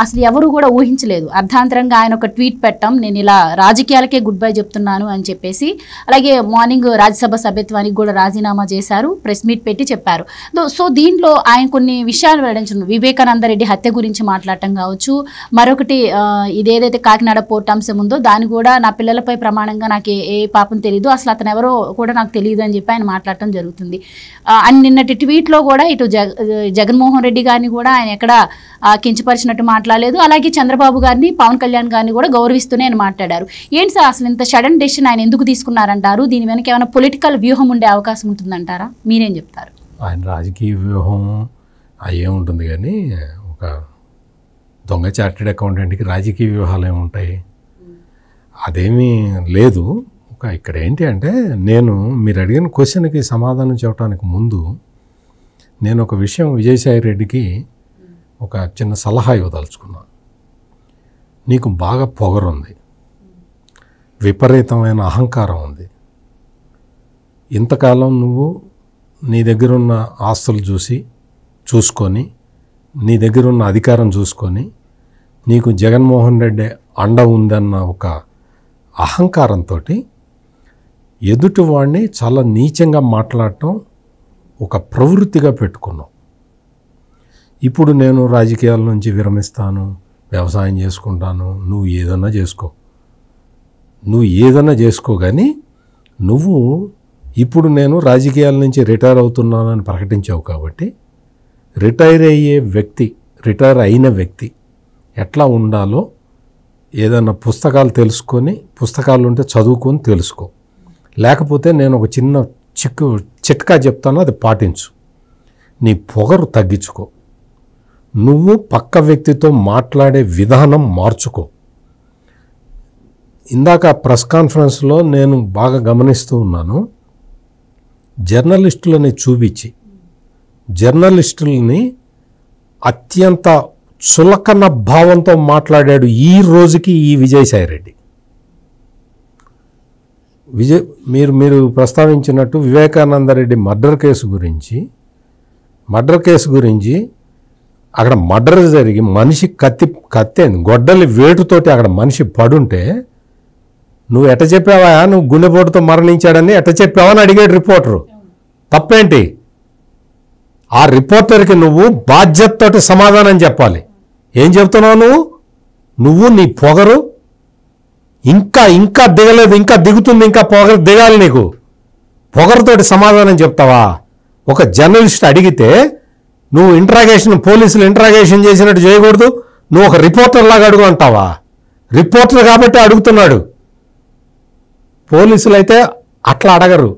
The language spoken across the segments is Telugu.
అసలు ఎవరు కూడా ఊహించలేదు. అర్ధాంతరంగా ఆయన ఒక ట్వీట్ పెట్టాం, నేను ఇలా రాజకీయాలకే గుడ్ బై చెప్తున్నాను అని చెప్పేసి. అలాగే మార్నింగ్ రాజ్యసభ సభ్యత్వానికి కూడా రాజీనామా చేశారు, ప్రెస్ మీట్ పెట్టి చెప్పారు. సో దీంట్లో ఆయన కొన్ని విషయాలు వెల్లడించారు. వివేకానంద రెడ్డి హత్య గురించి మాట్లాడటం కావచ్చు, మరొకటి ఇదేదైతే కాకినాడ పోర్ట్ అంశం ఉందో దాన్ని కూడా నా పిల్లలపై ప్రమాణంగా నాకు ఏ పాపం తెలియదు, అసలు అతను ఎవరో కూడా నాకు తెలియదు అని చెప్పి ఆయన మాట్లాడటం జరుగుతుంది. అండ్ నిన్నటి ట్వీట్లో కూడా ఇటు జగన్మోహన్ రెడ్డి గారిని కూడా ఆయన ఎక్కడ కించపరిచినట్టు మాట్లాడలేదు, అలాగే చంద్రబాబు గారిని పవన్ కళ్యాణ్ గారిని కూడా గౌరవిస్తూనే ఆయన మాట్లాడారు. ఏంటి సార్ అసలు ఇంత సడన్ డెసిషన్ ఆయన ఎందుకు తీసుకున్నారంటారు? దీని వెనక ఏమైనా పొలిటికల్ వ్యూహం ఉండే అవకాశం ఉంటుందంటారా? మీరేం చెప్తారు? ఆయన రాజకీయ వ్యూహం అయ్యే ఉంటుంది, కానీ ఒక దొంగ చార్టెడ్ అకౌంటెంట్కి రాజకీయ వ్యూహాలు ఏముంటాయి? అదేమీ లేదు. ఇక్కడ ఏంటి అంటే, మీరు అడిగిన క్వశ్చన్కి సమాధానం చెప్పడానికి ముందు నేను ఒక విషయం విజయసాయి రెడ్డికి ఒక చిన్న సలహా ఇవ్వదలుచుకున్నాను. నీకు బాగా పొగరుంది, విపరీతమైన అహంకారం ఉంది. ఇంతకాలం నువ్వు నీ దగ్గరున్న ఆస్తులు చూసుకొని నీ దగ్గరున్న అధికారం చూసుకొని నీకు జగన్మోహన్ రెడ్డి అండ ఉందన్న ఒక అహంకారంతో ఎదుటివాడిని చాలా నీచంగా మాట్లాడటం ఒక ప్రవృత్తిగా పెట్టుకున్నావు. ఇప్పుడు నేను రాజకీయాల నుంచి విరమిస్తాను, వ్యవసాయం చేసుకుంటాను, నువ్వు ఏదన్నా చేసుకో కానీ నువ్వు ఇప్పుడు నేను రాజకీయాల నుంచి రిటైర్ అవుతున్నానని ప్రకటించావు కాబట్టి రిటైర్ అయిన వ్యక్తి ఎట్లా ఉండాలో ఏదైనా పుస్తకాలు తెలుసుకొని, పుస్తకాలు ఉంటే చదువుకొని తెలుసుకో. లేకపోతే నేను ఒక చిన్న చిట్కా చెప్తాను, అది పాటించు. నీ పొగరు తగ్గించుకో. నువ్వు పక్క వ్యక్తితో మాట్లాడే విధానం మార్చుకో. ఇందాక ప్రెస్ కాన్ఫరెన్స్లో నేను బాగా గమనిస్తూ ఉన్నాను, జర్నలిస్టులని చూపించి జర్నలిస్టులని అత్యంత చులకన భావంతో మాట్లాడాడు ఈ రోజుకి ఈ విజయసాయి రెడ్డి. మీరు ప్రస్తావించినట్టు వివేకానంద రెడ్డి మర్డర్ కేసు గురించి అక్కడ మర్డర్ జరిగి మనిషి కత్తి గొడ్డలి వేటుతోటి అక్కడ మనిషి పడుంటే నువ్వు ఎట్ట చెప్పావా, నువ్వు గుండెపోటుతో మరణించాడని ఎట్ట చెప్పావని అడిగాడు రిపోర్టరు. తప్పేంటి? ఆ రిపోర్టర్కి నువ్వు బాధ్యతతోటి సమాధానం చెప్పాలి. ఏం చెప్తున్నావు నువ్వు నీ పొగరు ఇంకా దిగలేదు, ఇంకా దిగుతుంది, ఇంకా పొగరు దిగాలి. నీకు పొగరుతోటి సమాధానం చెప్తావా? ఒక జర్నలిస్ట్ అడిగితే నువ్వు పోలీసులు ఇంట్రాగేషన్ చేసినట్టు చేయకూడదు, నువ్వు ఒక రిపోర్టర్ లాగా అడుగు అంటావా? రిపోర్టర్ కాబట్టి అడుగుతున్నాడు. పోలీసులు అయితే అట్లా అడగరు.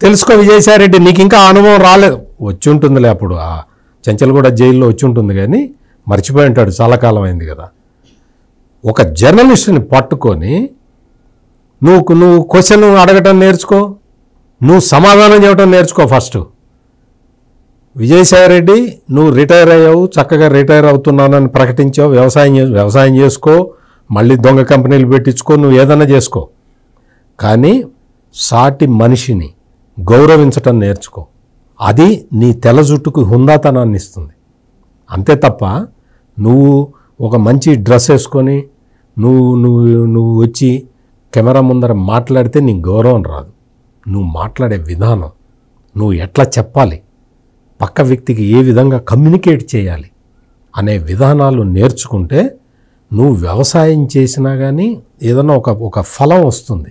తెలుసుకో విజయసాయి రెడ్డి, నీకు ఇంకా అనుభవం రాలేదు. వచ్చి ఉంటుందిలే, అప్పుడు ఆ చెంచల్గూడ జైల్లో వచ్చి ఉంటుంది, కానీ మర్చిపోయి ఉంటాడు, చాలా కాలం అయింది కదా. ఒక జర్నలిస్ట్ని పట్టుకొని నువ్వు క్వశ్చన్ అడగటం నేర్చుకో, నువ్వు సమాధానం చెప్పడం నేర్చుకో ఫస్ట్. విజయసాయి రెడ్డి, నువ్వు రిటైర్ అయ్యావు, చక్కగా రిటైర్ అవుతున్నానని ప్రకటించావు, వ్యవసాయం చేసుకో, మళ్ళీ దొంగ కంపెనీలు పెట్టించుకో, నువ్వు ఏదైనా చేసుకో. కానీ సాటి మనిషిని గౌరవించటం నేర్చుకో. అది నీ తెల్ల జుట్టుకు హుందాతనాన్ని ఇస్తుంది. అంతే తప్ప నువ్వు ఒక మంచి డ్రెస్ వేసుకొని నువ్వు వచ్చి కెమెరా ముందర మాట్లాడితే నీకు గౌరవం రాదు. నువ్వు మాట్లాడే విధానం, నువ్వు ఎట్లా చెప్పాలి, పక్క వ్యక్తికి ఏ విధంగా కమ్యూనికేట్ చేయాలి అనే విధానాలు నేర్చుకుంటే నువ్వు వ్యవసాయం చేసినా కానీ ఏదన్నా ఒక ఫలం వస్తుంది.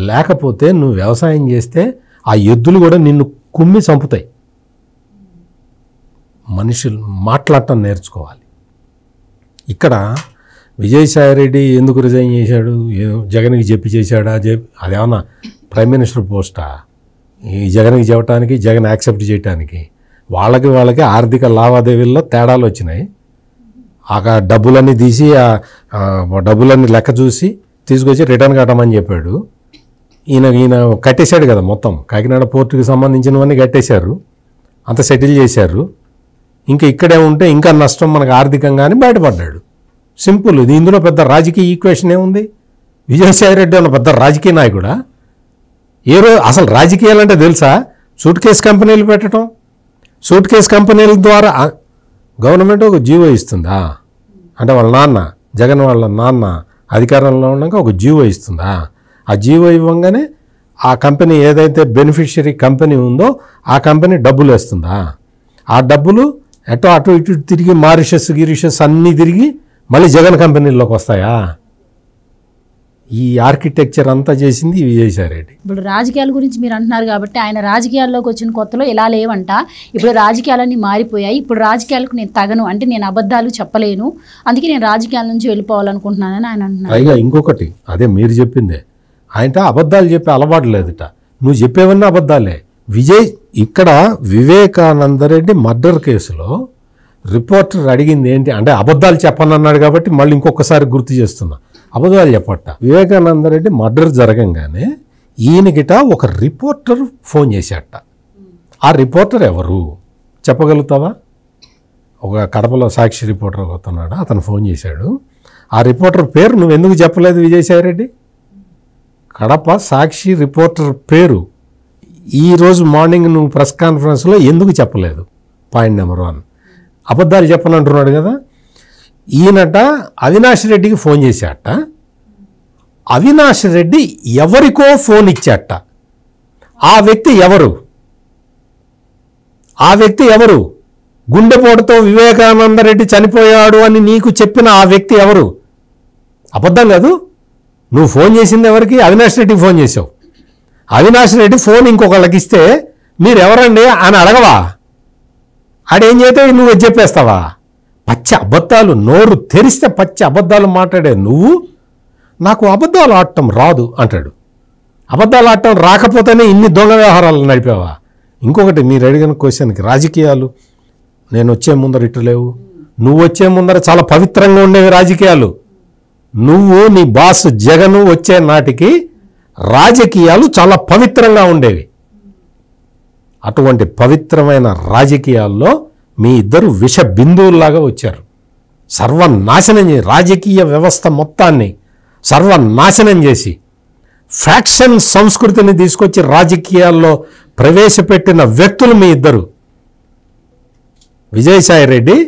లేకపోతే నువ్వు వ్యవసాయం చేస్తే ఆ ఎద్దులు కూడా నిన్ను కుమ్మి చంపుతాయి. మనుషులు మాట్లాడటం నేర్చుకోవాలి. ఇక్కడ విజయసాయి రెడ్డి ఎందుకు రిజైన్ చేశాడు? జగన్కి చెప్పి చేశాడా? అదేమన్నా ప్రైమ్ మినిస్టర్ పోస్టా? ఈ జగన్కి చెప్పడానికి, జగన్ యాక్సెప్ట్ చేయడానికి వాళ్ళకి ఆర్థిక లావాదేవీల్లో తేడాలు వచ్చినాయి. ఆ డబ్బులన్నీ తీసి డబ్బులన్నీ లెక్క చూసి తీసుకొచ్చి రిటర్న్ కట్టమని చెప్పాడు. ఈయన కట్టేశాడు కదా, మొత్తం కాకినాడ పోర్టుకి సంబంధించినవన్నీ కట్టేశారు, అంత సెటిల్ చేశారు. ఇంకా ఇక్కడే ఉంటే ఇంకా నష్టం మనకు ఆర్థికంగానే బయటపడ్డాడు. సింపుల్. ఇది ఇందులో పెద్ద రాజకీయ ఈక్వేషన్ ఏముంది? విజయసాయి రెడ్డి అన్న పెద్ద రాజకీయ నాయకుడా? అసలు రాజకీయాలంటే తెలుసా? సూట్ కేస్ కంపెనీలు పెట్టడం, సూట్ కేస్ కంపెనీల ద్వారా గవర్నమెంట్ ఒక జీవో ఇస్తుందా? అంటే వాళ్ళ నాన్న జగన్ వాళ్ళ నాన్న అధికారంలో ఉండగా ఒక జీవో ఇస్తుందా? ఆ జీవో ఇవ్వగానే ఆ కంపెనీ ఏదైతే బెనిఫిషియరీ కంపెనీ ఉందో ఆ కంపెనీ డబ్బులు వేస్తుందా? ఆ డబ్బులు అటు ఇటు తిరిగి మారిషస్ అన్నీ తిరిగి మళ్ళీ జగన్ కంపెనీలోకి వస్తాయా? ఈ ఆర్కిటెక్చర్ అంతా చేసింది విజయసాయిరెడ్డి. ఇప్పుడు రాజకీయాల గురించి మీరు అంటున్నారు కాబట్టి ఆయన రాజకీయాల్లోకి వచ్చిన కొత్తలో ఇలా లేవంట. ఇప్పుడు రాజకీయాలన్నీ మారిపోయాయి. ఇప్పుడు రాజకీయాలకు నేను తగను, అంటే నేను అబద్ధాలు చెప్పలేను, అందుకే నేను రాజకీయాల నుంచి వెళ్ళిపోవాలనుకుంటున్నానని ఆయన అంటున్నారు. పైగా ఇంకొకటి అదే మీరు చెప్పిందే, ఆయన అబద్ధాలు చెప్పే అలవాటు లేదుట. నువ్వు చెప్పేవన్నీ అబద్ధాలే. ఇక్కడ వివేకానంద రెడ్డి మర్డర్ కేసులో రిపోర్టర్ అడిగింది ఏంటి అంటే అబద్ధాలు చెప్పనన్నాడు కాబట్టి మళ్ళీ ఇంకొకసారి గుర్తు చేస్తున్నా, అబద్ధాలు చెప్పట. వివేకానంద రెడ్డి మర్డర్ జరగంగానే ఈయనకిట ఒక రిపోర్టర్ ఫోన్ చేశాట. ఆ రిపోర్టర్ ఎవరు చెప్పగలుగుతావా? ఒక కడపలో సాక్షి రిపోర్టర్ అవుతున్నాడు, అతను ఫోన్ చేశాడు. ఆ రిపోర్టర్ పేరు నువ్వు ఎందుకు చెప్పలేదు విజయసాయిరెడ్డి? కడప సాక్షి రిపోర్టర్ పేరు ఈరోజు మార్నింగ్ నువ్వు ప్రెస్ కాన్ఫరెన్స్లో ఎందుకు చెప్పలేదు? Point number 1. అబద్ధాలు చెప్పనంటున్నాడు కదా. ఈయనట అవినాష్ రెడ్డికి ఫోన్ చేశాట. అవినాష్ రెడ్డి ఎవరికో ఫోన్ ఇచ్చాట. ఆ వ్యక్తి ఎవరు? గుండెపోటుతో వివేకానంద రెడ్డి చనిపోయాడు అని నీకు చెప్పిన ఆ వ్యక్తి ఎవరు? అబద్ధం కాదు. నువ్వు ఫోన్ చేసింది ఎవరికి? అవినాష్ రెడ్డికి ఫోన్ చేసావు. అవినాష్ రెడ్డి ఫోన్ ఇంకొకళ్ళకి ఇస్తే మీరు ఎవరండి అని అడగవా? ఆడేం చేస్తే నువ్వు చెప్పేస్తావా? పచ్చి అబద్ధాలు, నోరు తెరిస్తే పచ్చి అబద్ధాలు మాట్లాడే నువ్వు నాకు అబద్ధాలు ఆడటం రాదు అంటాడు. అబద్ధాలు ఆడటం రాకపోతేనే ఇన్ని దొంగ వ్యవహారాలు నడిపావా? ఇంకొకటి మీరు అడిగిన క్వశ్చన్కి, రాజకీయాలు నేను వచ్చే ముందర ఇటు లేవు, నువ్వు వచ్చే ముందర చాలా పవిత్రంగా ఉండేవి రాజకీయాలు. నువ్వు నీ బాస్ జగన్ వచ్చే నాటికి రాజకీయాలు చాలా పవిత్రంగా ఉండేవి. అటువంటి పవిత్రమైన రాజకీయాల్లో మీ ఇద్దరు విష బిందువుల్లాగా వచ్చారు. సర్వనాశనం చేసి రాజకీయ వ్యవస్థ మొత్తాన్ని సర్వనాశనం చేసి ఫ్యాక్షన్ సంస్కృతిని తీసుకొచ్చి రాజకీయాల్లో ప్రవేశపెట్టిన వ్యక్తులు మీ ఇద్దరు. విజయసాయిరెడ్డి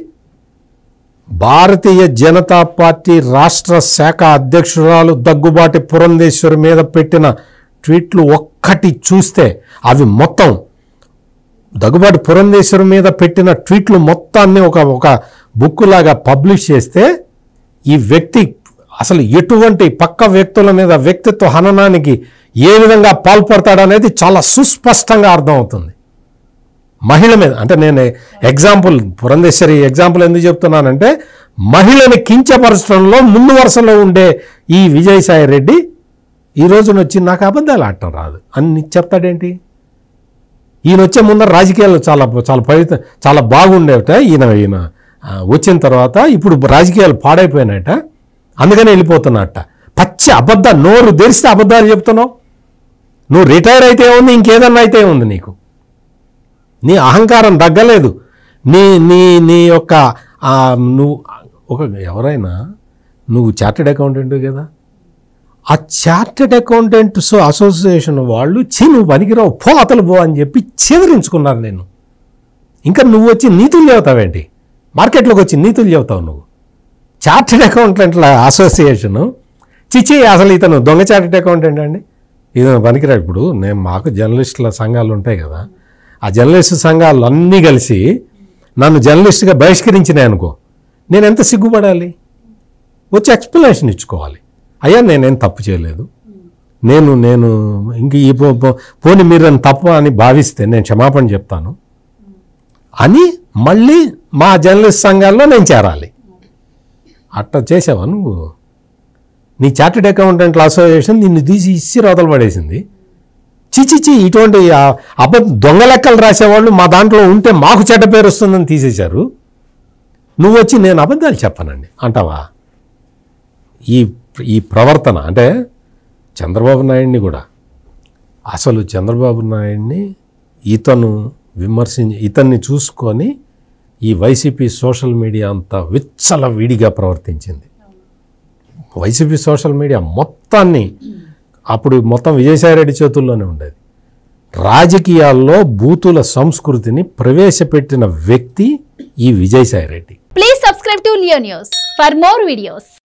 భారతీయ జనతా పార్టీ రాష్ట్ర శాఖ అధ్యక్షురాలు దగ్గుబాటి పురంధేశ్వరి మీద పెట్టిన ట్వీట్లు ఒక్కటి చూస్తే అవి మొత్తం దగ్గుబాటి పురంధేశ్వరి మీద పెట్టిన ట్వీట్లు మొత్తాన్ని ఒక బుక్కులాగా పబ్లిష్ చేస్తే ఈ వ్యక్తి అసలు ఎటువంటి పక్క వ్యక్తుల మీద వ్యక్తిత్వ హననానికి ఏ విధంగా పాల్పడతాడనేది చాలా సుస్పష్టంగా అర్థమవుతుంది. మహిళ మీద అంటే నేను ఎగ్జాంపుల్ పురంధేశ్వరి ఎగ్జాంపుల్ ఎందుకు చెప్తున్నానంటే మహిళని కించపరచడంలో ముందు వరుసలో ఉండే ఈ విజయసాయిరెడ్డి ఈ రోజున వచ్చి నాకు అబద్ధాలు ఆడటం రాదు అని చెప్తాడేంటి? ఈయన వచ్చే ముందర రాజకీయాలు చాలా చాలా పవిత్ర చాలా బాగుండేట. ఈయన వచ్చిన తర్వాత ఇప్పుడు రాజకీయాలు పాడైపోయినాయట, అందుకనే వెళ్ళిపోతున్నట్ట. పచ్చి నోరు తెరిస్తే అబద్ధాలు చెప్తున్నావు. నువ్వు రిటైర్ అయితే ఉంది, ఇంకేదన్నా అయితే ఉంది. నీకు నీ అహంకారం తగ్గలేదు. నీ యొక్క నువ్వు ఎవరైనా నువ్వు చార్టెడ్ అకౌంటెంట్ కదా, ఆ చార్టెడ్ అకౌంటెంట్స్ అసోసియేషన్ వాళ్ళు నువ్వు పనికిరావు పో అతలు పో అని చెప్పి చెదిరించుకున్నారు నేను. ఇంకా నువ్వు వచ్చి నీతులు చెబుతావేంటి? మార్కెట్లోకి వచ్చి నీతులు చెబుతావు నువ్వు. చార్టెడ్ అకౌంటెంట్ల అసోసియేషను చిచి అసలు ఇతను దొంగ చార్టెడ్ అకౌంటెంట్ అండి, ఇతను పనికిరాడు. ఇప్పుడు మాకు జర్నలిస్టుల సంఘాలు ఉంటాయి కదా, ఆ జర్నలిస్టు సంఘాలు అన్నీ కలిసి నన్ను జర్నలిస్ట్గా బహిష్కరించినాయి అనుకో, నేను ఎంత సిగ్గుపడాలి? వచ్చి ఎక్స్ప్లెనేషన్ ఇచ్చుకోవాలి. అయ్యా నేనేం తప్పు చేయలేదు, నేను ఇంక ఈ పోనీ మీరు నన్ను తప్పు అని భావిస్తే నేను క్షమాపణ చెప్తాను అని మళ్ళీ మా జర్నలిస్ట్ సంఘాల్లో నేను చేరాలి. అట్లా చేసావా నువ్వు? నీ చార్టెడ్ అకౌంటెంట్ల అసోసియేషన్ నిన్ను తీసి ఇసిరోతలు పడేసింది. చిచిచి ఇటువంటి దొంగ లెక్కలు రాసేవాళ్ళు మా దాంట్లో ఉంటే మాకు చెడ్డ పేరు వస్తుందని తీసేశారు. నువ్వు వచ్చి నేను అబద్ధాలు చెప్పనండి అంటావా? ఈ ప్రవర్తన అంటే చంద్రబాబు నాయుడిని కూడా అసలు చంద్రబాబు నాయుడిని ఇతన్ని చూసుకొని ఈ వైసీపీ సోషల్ మీడియా అంతా విచ్చలవిడిగా ప్రవర్తించింది. వైసీపీ సోషల్ మీడియా మొత్తాన్ని అప్పుడు మొత్తం విజయసాయిరెడ్డి చేతుల్లోనే ఉండేది. రాజకీయాల్లో బూతుల సంస్కృతిని ప్రవేశపెట్టిన వ్యక్తి ఈ Vijayasai Reddy. Please subscribe to Leo News for more videos.